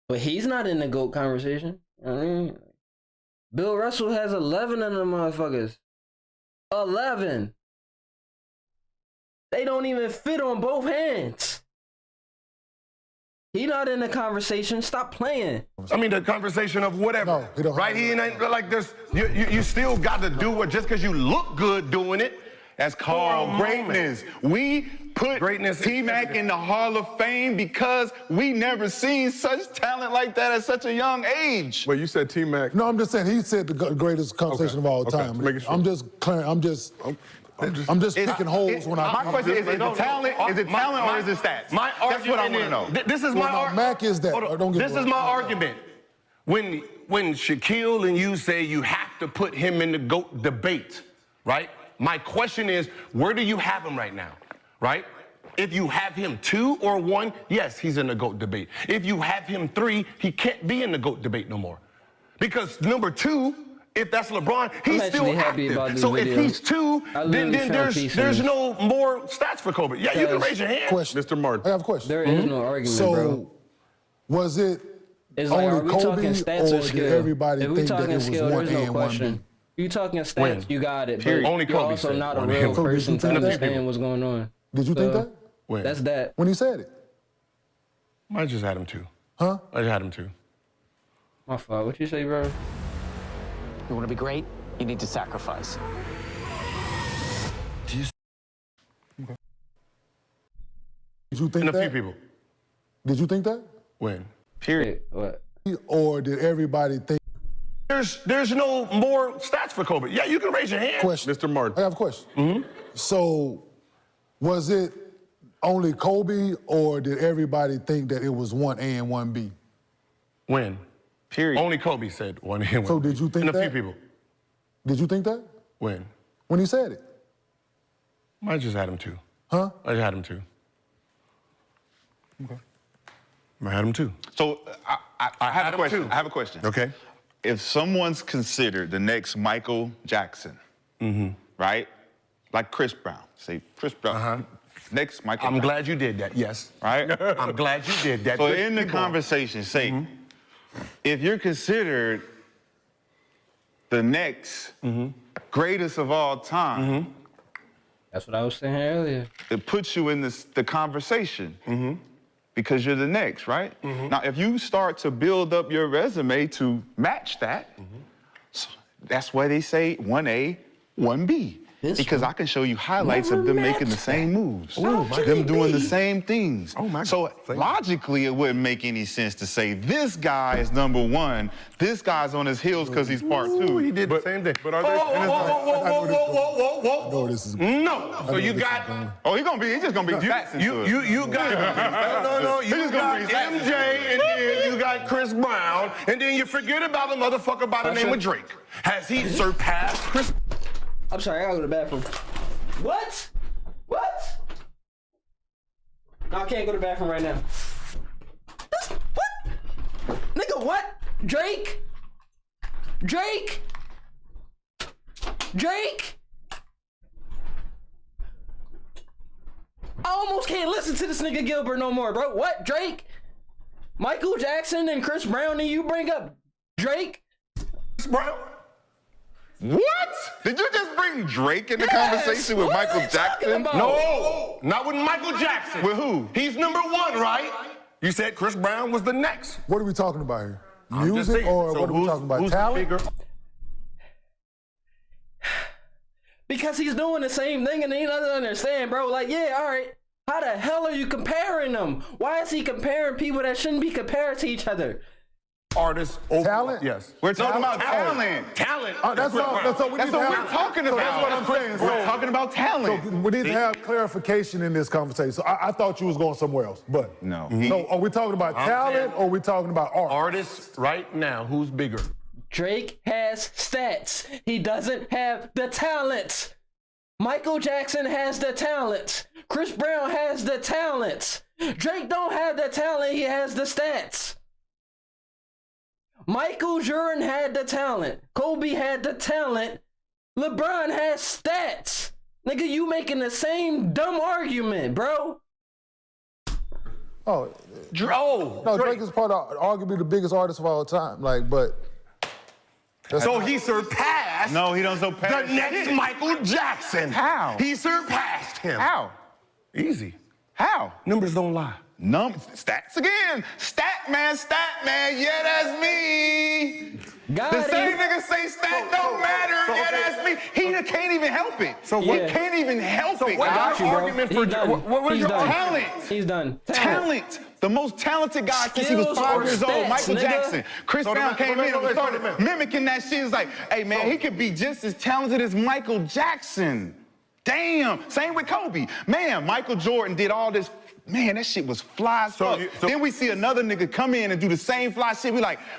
But he's not in the GOAT conversation. I mean, Bill Russell has 11 of them motherfuckers. 11. They don't even fit on both hands. He not in the conversation. Stop playing. I mean, the conversation of whatever. No, he don't. Right? He ain't like this. You still got to do it just because you look good doing it. That's called greatness. We put T-Mac in the Hall of Fame because we never seen such talent like that at such a young age. Wait, you said T-Mac? No, I'm just saying he said the greatest conversation of all time. Making sure. I'm just picking holes when I. My question is it talent? Is it talent or is it stats? My argument. That's what I want to know. This is my argument. Mac is that. This is my argument. When Shaquille and you say you have to put him in the GOAT debate, right? My question is, where do you have him right now, right? If you have him 2 or 1, yes, he's in the GOAT debate. If you have him 3, he can't be in the GOAT debate no more. Because number 2 if that's LeBron, he's I'm still actually happy active. about this So video. if he's 2, then there's no more stats for Kobe. Yeah, you can raise your hand. Question. Mr. Martin. I have a question. There is no argument, So, bro. was it It's like, only are we Kobe talking stats or or did skill? everybody If we think that talking it was skill, 1A there's no and question. 1B? If you talking stats, When? you got it. Period. But Only you're Kobe also said not a 1A. real So did you person to think that? understand what's going on. Did you think that? When? That's that. When he said it? I just had him 2. Huh? I just had him 2. My fault. What you say, bro? You want to be great? You need to sacrifice. Did you think And a that? few people. Did you think that? When? Period. What? Or did everybody think? There's no more stats for Kobe. Yeah, you can raise your hand. Question. Mr. Martin. I have a question. So, was it only Kobe, or did everybody think that it was 1A and 1B? When? Period. Only Kobe said 1A and 1B. So did you think and a that? few people. Did you think that? When? When he said it? I just had him 2. Huh? I just had him 2. Okay. I had him 2. So I have a question. too. I have a question. Okay. If someone's considered the next Michael Jackson, right? Like Chris Brown. Say Chris Brown. Next Michael I'm Jackson. glad you did that, yes. Right? I'm glad you did that. So Good in the people. conversation, say, if you're considered the next greatest of all time, That's what I was saying earlier. it puts you in the conversation because you're the next, right? Now, if you start to build up your resume to match that, so that's why they say 1A, 1B. Because I can show you highlights of them making the same moves. Them doing the same things. So logically, it wouldn't make any sense to say this guy is number 1, this guy's on his heels because he's part 2. He did the same thing. But are they? Whoa. No, this is. No. So you got. Oh, he's just gonna be stats into it. You got. No. You just got gonna be stats. MJ, and then you got Chris Brown, and then you forget about a motherfucker by the name of Drake. Has he surpassed Chris? I'm sorry, I gotta go to the bathroom. What? No, I can't go to the bathroom right now. What? Nigga, what? Drake? I almost can't listen to this nigga Gilbert no more, bro. What? Drake? Michael Jackson and Chris Brown, and you bring up Drake? Chris Brown? What? Did you just bring Drake in the conversation with Michael Jackson? No, not with Michael Jackson. With who? He's number 1, right? You said Chris Brown was the next. What are we talking about here? I'm just Music, saying. or So what are we talking about? Talent? bigger? Because he's doing the same thing and he doesn't understand, bro. Like, yeah, all right. How the hell are you comparing them? Why is he comparing people that shouldn't be compared to each other? Artists, Talent? Yes. We're talking about talent. Talent. That's all we That's need what to have. we're talking So about. that's what I'm saying. We're talking about talent. So we need to have clarification in this conversation. So I thought you was going somewhere else, but No. So are we talking about talent or are we talking about art? Artists right now, who's bigger? Drake has stats. He doesn't have the talent. Michael Jackson has the talent. Chris Brown has the talent. Drake don't have the talent. He has the stats. Michael Jordan had the talent. Kobe had the talent. LeBron has stats. Nigga, you making the same dumb argument, bro. No, Drake is part of arguably the biggest artist of all time. So he surpassed. No, he don't surpass the next shit. Michael Jackson. How? He surpassed him. How? Easy. How? Numbers don't lie. Stats again. Stat man. Yeah, that's me. The same nigga say stat don't matter. Yeah, that's me. He can't even help it. So he can't even help it. What's your argument for what was your talent? He's done. Talent. The most talented guy since he was 5 years old, Michael Jackson. Chris Brown came in and started mimicking that shit. It's like, hey man, he could be just as talented as Michael Jackson. Damn. Same with Kobe. Man, Michael Jordan did all this. Man, that shit was fly as fuck. Then we see another nigga come in and do the same fly shit.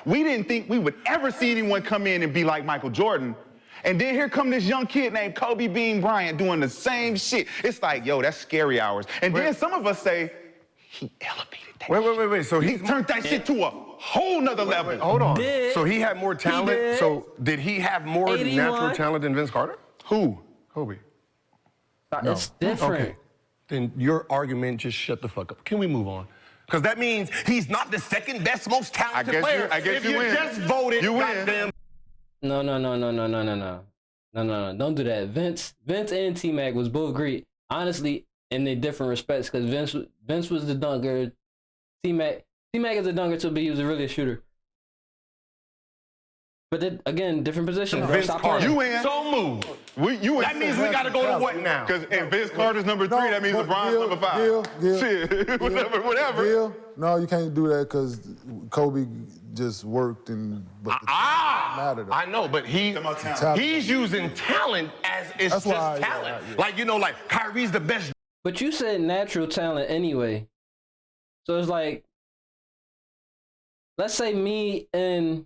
We didn't think we would ever see anyone come in and be like Michael Jordan. And then here come this young kid named Kobe Bean Bryant doing the same shit. It's like, yo, that's scary hours. And then some of us say, he elevated that shit. Wait. So he turned that shit to a whole nother level. Hold on. Did. So he had more talent. did. So did he have more 81. natural talent than Vince Carter? Who? Kobe. It's different. Okay. Then your argument just shut the fuck up. Can we move on? Because that means he's not the second best, most talented player. I guess if you win. just voted, you win. goddamn. No. Don't do that. Vince and T-Mac was both great. Honestly, in their different respects, because Vince was the dunker. T-Mac is a dunker too, but he was really a shooter. But again, different positions. Vince Carter. You win. So move. You win. That means we got to go to what now? Because if Vince Carter's number 3, that means LeBron's number 5. Shit, whatever. Gil, no, you can't do that because Kobe just worked and but the mattered. I know, but he's using talent as it's That's just why, talent. yeah. Like, you know, like Kyrie's the best. But you said natural talent anyway. So it's like, let's say me and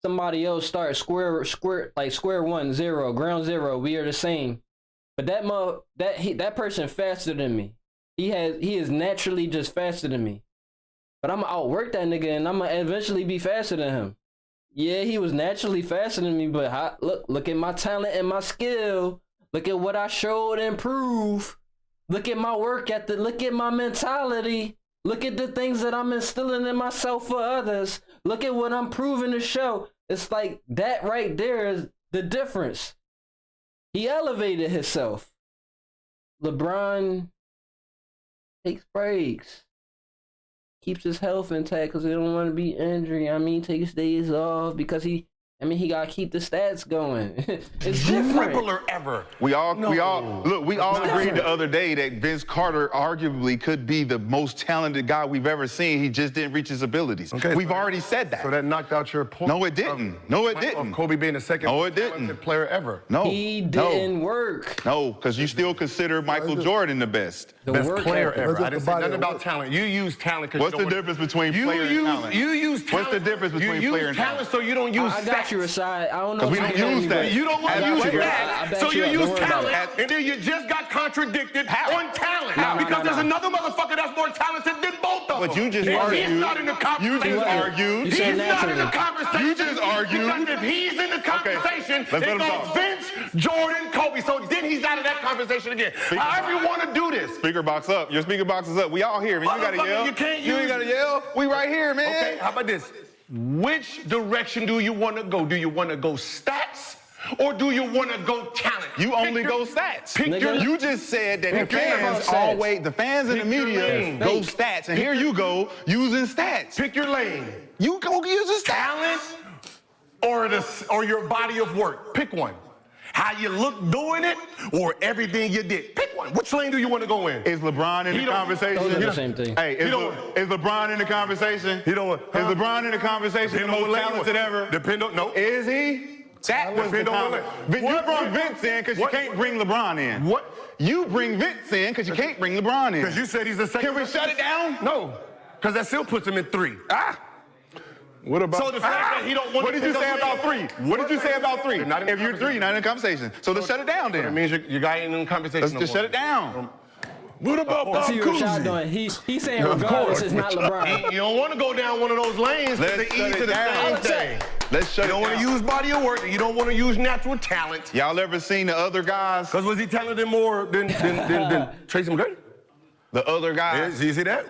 somebody else start square one, zero, ground zero. We are the same, but that person faster than me. He is naturally just faster than me. But I'm gonna outwork that nigga, and I'm gonna eventually be faster than him. Yeah, he was naturally faster than me, but look at my talent and my skill. Look at what I showed and proved. Look at my work ethic. Look at my mentality. Look at the things that I'm instilling in myself for others. Look at what I'm proving to show. It's like that right there is the difference. He elevated himself. LeBron takes breaks. Keeps his health intact because he don't want to be injured. I mean, takes days off because he got to keep the stats going. It's different. Dribbler ever. We all agreed the other day that Vince Carter arguably could be the most talented guy we've ever seen. He just didn't reach his abilities. Okay, we've already said that. So that knocked out your point. No, it didn't. No, it didn't. Of Kobe being the second talented player ever. No. He didn't work. No, because you still consider Michael Jordan the best. The best work player ethic. ever. I didn't say nothing about talent. You use talent because What's the difference between player and talent? You use talent. What's the difference between player and talent? So you don't use I got you, Rashad. I don't know. Because we don't use that. You don't want to use that, so you use talent, it. and then you just got contradicted on talent. No, because there's another motherfucker that's more talented than both of them. But you just argued. He's not in the conversation. You just argued. He's not in the conversation. You just argued. Because if he's in the conversation, let's let him it goes talk. Vince, Jordan, Kobe. So then he's out of that conversation again. However you want to do this. Speaker box up. Your speaker box is up. We all here, man. You gotta yell. You ain't gotta yell. We right here, man. Okay, how about this? Which direction do you want to go? Do you want to go stats? Or do you want to go talent? You only go stats. You just said that the fans and the media go stats, and here you go using stats. Pick your lane. You go using talent or your body of work. Pick one. How you look doing it, or everything you did. Pick one. Which lane do you want to go in? Is LeBron in the conversation? Those are the same thing. Hey, is LeBron in the conversation? Is LeBron in the conversation? The most talented ever? No. Is he? That was the comment. You brought Vince in because you can't bring LeBron in. What? You bring Vince in because you can't bring LeBron in. Because you said he's the second. Can we shut it down? No. Because that still puts him in 3. What about? So the fact that he don't want What did you say about 3? What did you say about 3? If you're 3, you're not in the conversation. So let's shut it down then. That means your guy ain't in the conversation. Let's just shut it down. What about Bob See what Rashad doing? He's saying regardless, it's not LeBron. You don't want to go down one of those lanes because they easy to the same thing. Let's shut it down. You don't want to use body of work. You don't want to use natural talent. Y'all ever seen the other guys? Because was he talented more than Tracy McGrady? The other guys? You see that?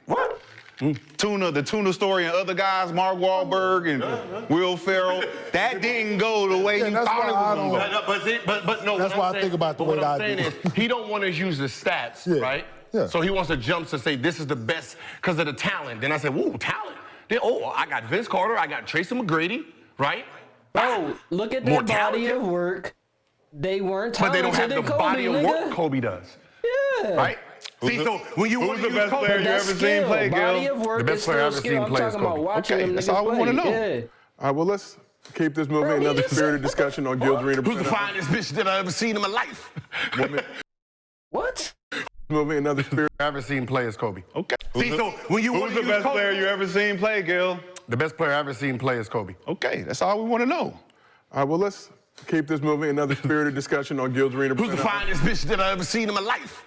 What? The Tuna Story and other guys, Mark Wahlberg and Will Ferrell, that didn't go the way you thought it was going to go. But no, that's why I think about the way I do. What I'm saying is, he don't want to use the stats, right? Yeah. So he wants to jump to say this is the best because of the talent. Then I said, whoa, talent. Then, I got Vince Carter, I got Tracy McGrady, right? Oh, look at their body of work. They weren't But they talented. don't have the body of work Kobe does. Yeah. Right? See, so when you want to use best Kobe, player you ever seen play, Gil? Body of work The best is player I've still ever seen skill. I'm play is talking about Kobe. watching them that's niggas all we play. want to know. Yeah. All right, well, let's keep this moving. Another spirited discussion on Gil's Arena. Who's the finest bitch that I've ever seen in my life? What? Moving another spirited. I've ever seen play is Kobe. Okay. See, so when you want Who's to the use best Kobe, player you ever seen play, Gil? the best player I've ever seen play is Kobe. Okay, that's all we want to know. All right, well, let's keep this moving. Another spirited discussion on Gil's Arena. Who's the finest bitch that I've ever seen in my life?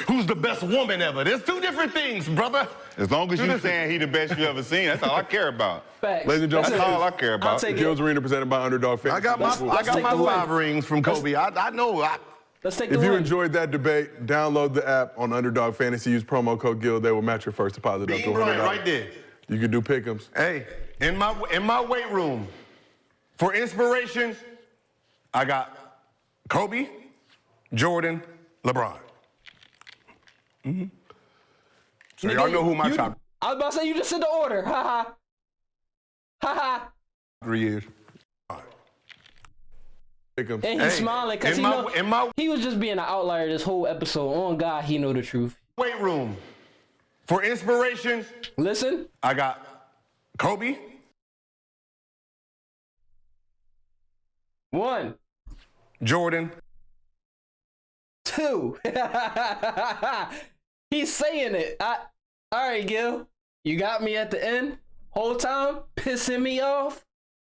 Who's the best woman ever? There's two different things, brother. As long as you're saying he the best you ever seen, that's all I care about. Facts. Ladies and gentlemen, That's all I care about. Gil's Arena presented by Underdog Fantasy. I got my take the win. 5 rings from Kobe. I know. Let's take the If you win. enjoyed that debate, download the app on Underdog Fantasy. Use promo code GIL. They will match your first deposit up to Bean $100. Bryant right there. You can do pick'ems. Hey, in my weight room, for inspiration, I got Kobe, Jordan, LeBron. Mm-hmm. So y'all know who my top I was about to say, you just said the order. Ha ha. Ha ha. 3 years. Pick'ems. And he's smiling because in my he was just being an outlier this whole episode. On God, he know the truth. weight room, for inspiration, Listen. I got Kobe, 1, Jordan, 2. He's saying it. All right, Gil. You got me at the end. Whole time pissing me off.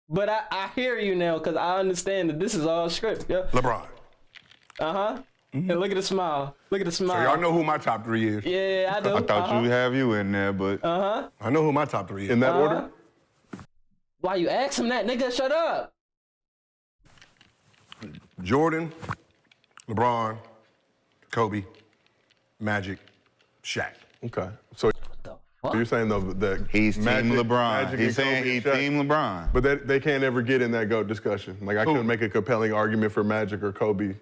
But I hear you now because I understand that this is all script. Yeah. LeBron. Uh-huh. And look at the smile. Look at the smile. So y'all know who my top 3 is. Yeah, I know. I thought you'd have you in there, but Uh-huh. I know who my top 3 is. In that order? Why you ask him that, nigga? Shut up. Jordan, LeBron, Kobe, Magic, Shaq. Okay. So you're saying though that he's Magic, Team LeBron. Magic He's and saying Kobe he's and Shaq. Team LeBron. But they can't ever get in that GOAT discussion. Like I couldn't make a compelling argument for Magic or Kobe.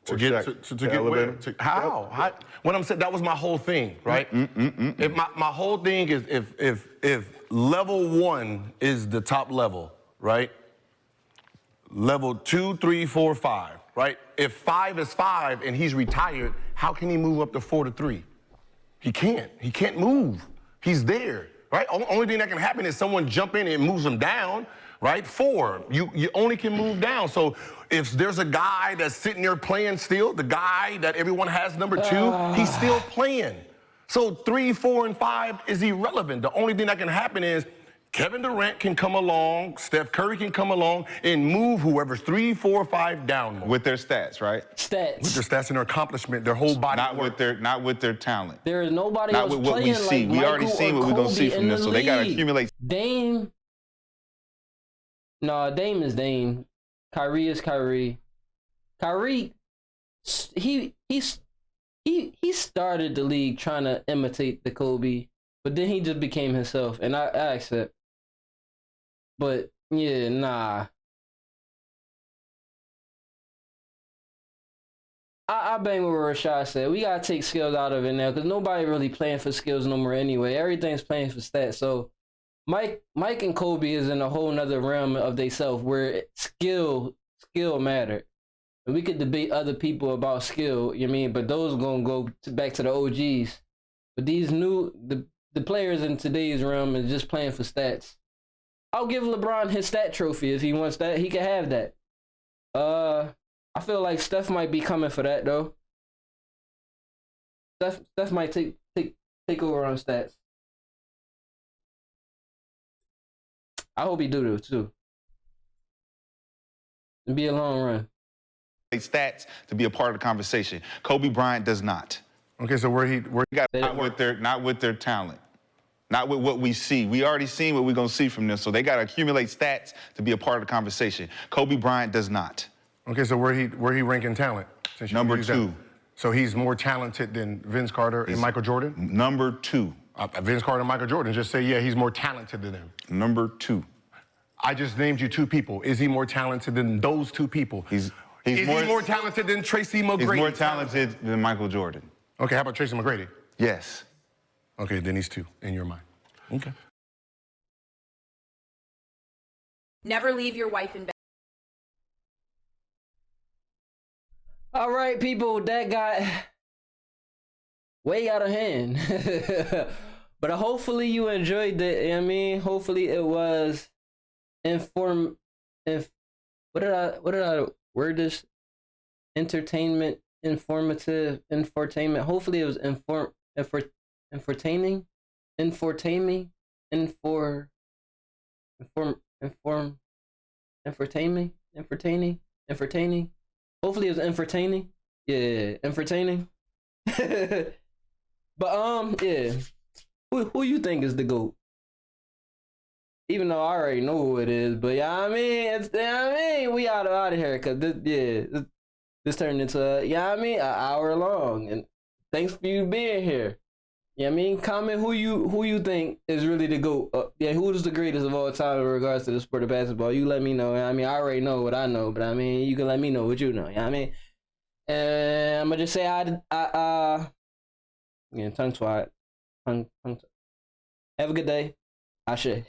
To or get Shaq to get elevate where? him. How? What I'm saying, that was my whole thing, right? If my whole thing is if level 1 is the top level, right? Level 2, 3, 4, 5, right? If 5 is 5 and he's retired, how can he move up to 4 to 3? He can't. He can't move. He's there, right? Only thing that can happen is someone jump in and moves him down, right? 4, you only can move down. So if there's a guy that's sitting there playing still, the guy that everyone has number 2, he's still playing. So 3, 4, and 5 is irrelevant. The only thing that can happen is Kevin Durant can come along, Steph Curry can come along and move whoever's 3, 4, 5 down more. With their stats, right? Stats. With their stats and their accomplishment, their whole body. Not with their talent. There is nobody Not else with what we playing see. like We already Michael seen or what we're gonna Kobe see from in this, the so they gotta league. accumulate. Dame. No, Dame is Dame. Kyrie is Kyrie. Kyrie, he started the league trying to imitate the Kobe, but then he just became himself, and I accept. But yeah, nah. I bang with what Rashad said. We gotta take skills out of it now because nobody really playing for skills no more anyway. Everything's playing for stats. So Mike and Kobe is in a whole nother realm of themselves where skill mattered. And we could debate other people about skill, you know what I mean? But those are gonna go back to the OGs. But these the players in today's realm is just playing for stats. I'll give LeBron his stat trophy if he wants that. He can have that. I feel like Steph might be coming for that though. Steph might take over on stats. I hope he do too. It'd be a long run. Stats to be a part of the conversation. Kobe Bryant does not. Okay, so where he got not with their talent. Not with what we see. We already seen what we're gonna see from this, so they gotta accumulate stats to be a part of the conversation. Kobe Bryant does not. Okay, so where he ranking talent? Number 2. So he's more talented than Vince Carter and Michael Jordan? Number 2. Vince Carter and Michael Jordan. Just say, yeah, he's more talented than them. Number 2. I just named you 2 people. Is he more talented than those 2 people? Is he more talented than Tracy McGrady? He's more talented than Michael Jordan. Okay, how about Tracy McGrady? Yes. Okay, then he's 2 in your mind. Okay. Never leave your wife in bed. All right, people, that got way out of hand. But hopefully you enjoyed it. You know what I mean? Hopefully it was what did I word this? Entertainment, informative, infotainment. Hopefully it was entertaining. Hopefully it was entertaining. Yeah, entertaining. But yeah. Who you think is the GOAT? Even though I already know who it is, but yeah, I mean, we out of here because this turned into an hour long, and thanks for you being here. Yeah, I mean, comment who you think is really the GOAT. Who is the greatest of all time in regards to the sport of basketball? You let me know. I mean, I already know what I know, but I mean, you can let me know what you know. Yeah, I mean, and I'm gonna just say tongue twat. Have a good day. Ashe.